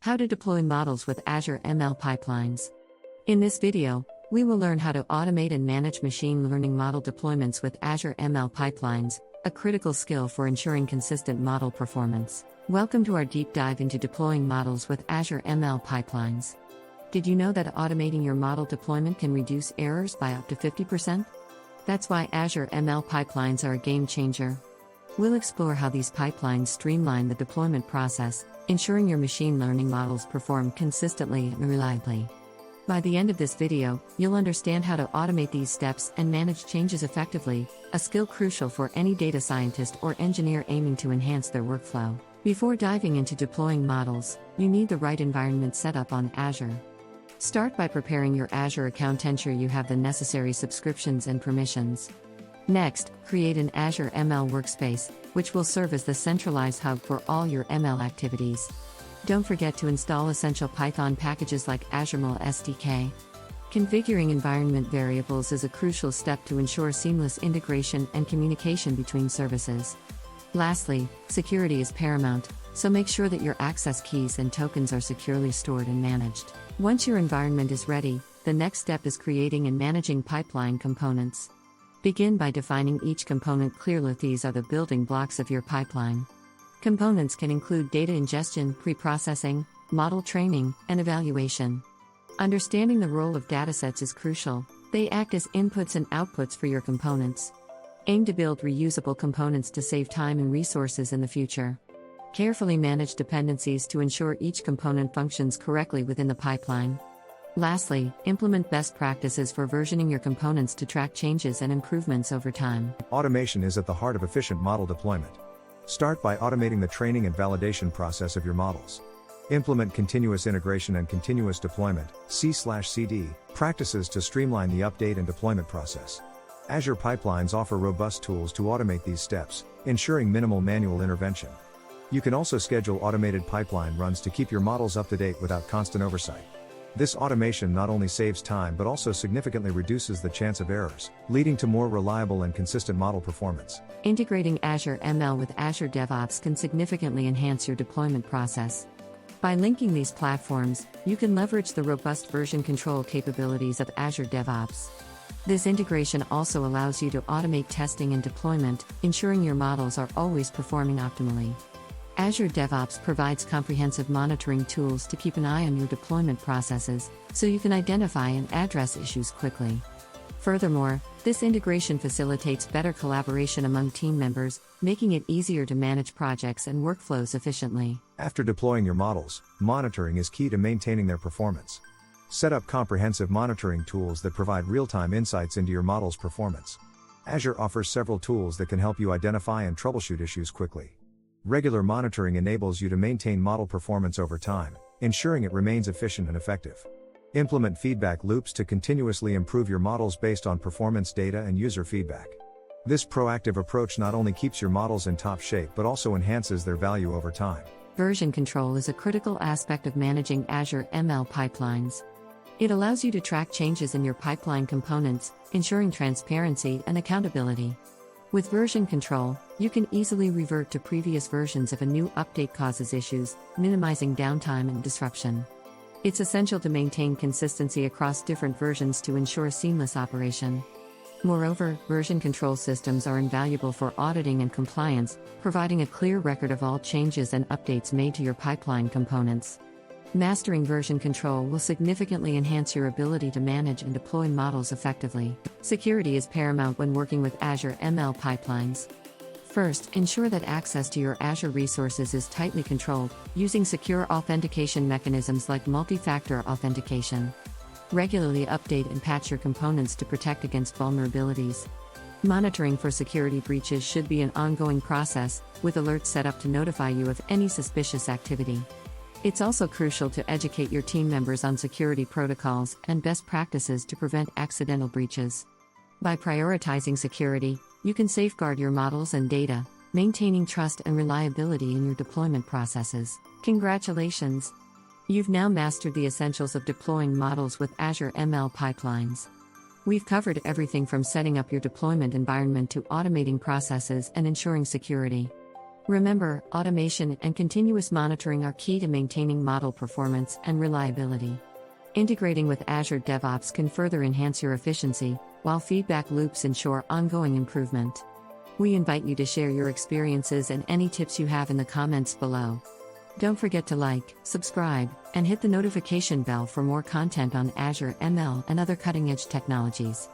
How to deploy models with Azure ML Pipelines. In this video, we will learn how to automate and manage machine learning model deployments with Azure ML Pipelines, a critical skill for ensuring consistent model performance. Welcome to our deep dive into deploying models with Azure ML Pipelines. Did you know that automating your model deployment can reduce errors by up to 50%? That's why Azure ML Pipelines are a game changer. We'll explore how these pipelines streamline the deployment process, ensuring your machine learning models perform consistently and reliably. By the end of this video, you'll understand how to automate these steps and manage changes effectively, a skill crucial for any data scientist or engineer aiming to enhance their workflow. Before diving into deploying models, you need the right environment set up on Azure. Start by preparing your Azure account to ensure you have the necessary subscriptions and permissions. Next, create an Azure ML workspace, which will serve as the centralized hub for all your ML activities. Don't forget to install essential Python packages like Azure ML SDK. Configuring environment variables is a crucial step to ensure seamless integration and communication between services. Lastly, security is paramount, so make sure that your access keys and tokens are securely stored and managed. Once your environment is ready, the next step is creating and managing pipeline components. Begin by defining each component clearly. These are the building blocks of your pipeline. Components can include data ingestion, pre-processing, model training, and evaluation. Understanding the role of datasets is crucial. They act as inputs and outputs for your components. Aim to build reusable components to save time and resources in the future. Carefully manage dependencies to ensure each component functions correctly within the pipeline. Lastly, implement best practices for versioning your components to track changes and improvements over time. Automation is at the heart of efficient model deployment. Start by automating the training and validation process of your models. Implement continuous integration and continuous deployment (C/CD) practices to streamline the update and deployment process. Azure Pipelines offer robust tools to automate these steps, ensuring minimal manual intervention. You can also schedule automated pipeline runs to keep your models up to date without constant oversight. This automation not only saves time but also significantly reduces the chance of errors, leading to more reliable and consistent model performance. Integrating Azure ML with Azure DevOps can significantly enhance your deployment process. By linking these platforms, you can leverage the robust version control capabilities of Azure DevOps. This integration also allows you to automate testing and deployment, ensuring your models are always performing optimally. Azure DevOps provides comprehensive monitoring tools to keep an eye on your deployment processes, so you can identify and address issues quickly. Furthermore, this integration facilitates better collaboration among team members, making it easier to manage projects and workflows efficiently. After deploying your models, monitoring is key to maintaining their performance. Set up comprehensive monitoring tools that provide real-time insights into your model's performance. Azure offers several tools that can help you identify and troubleshoot issues quickly. Regular monitoring enables you to maintain model performance over time, ensuring it remains efficient and effective. Implement feedback loops to continuously improve your models based on performance data and user feedback. This proactive approach not only keeps your models in top shape but also enhances their value over time. Version control is a critical aspect of managing Azure ML pipelines. It allows you to track changes in your pipeline components, ensuring transparency and accountability. With version control, you can easily revert to previous versions if a new update causes issues, minimizing downtime and disruption. It's essential to maintain consistency across different versions to ensure seamless operation. Moreover, version control systems are invaluable for auditing and compliance, providing a clear record of all changes and updates made to your pipeline components. Mastering version control will significantly enhance your ability to manage and deploy models effectively. Security is paramount when working with Azure ML pipelines. First, ensure that access to your Azure resources is tightly controlled, using secure authentication mechanisms like multi-factor authentication. Regularly update and patch your components to protect against vulnerabilities. Monitoring for security breaches should be an ongoing process, with alerts set up to notify you of any suspicious activity. It's also crucial to educate your team members on security protocols and best practices to prevent accidental breaches. By prioritizing security, you can safeguard your models and data, maintaining trust and reliability in your deployment processes. Congratulations! You've now mastered the essentials of deploying models with Azure ML Pipelines. We've covered everything from setting up your deployment environment to automating processes and ensuring security. Remember, automation and continuous monitoring are key to maintaining model performance and reliability. Integrating with Azure DevOps can further enhance your efficiency, while feedback loops ensure ongoing improvement. We invite you to share your experiences and any tips you have in the comments below. Don't forget to like, subscribe, and hit the notification bell for more content on Azure ML and other cutting-edge technologies.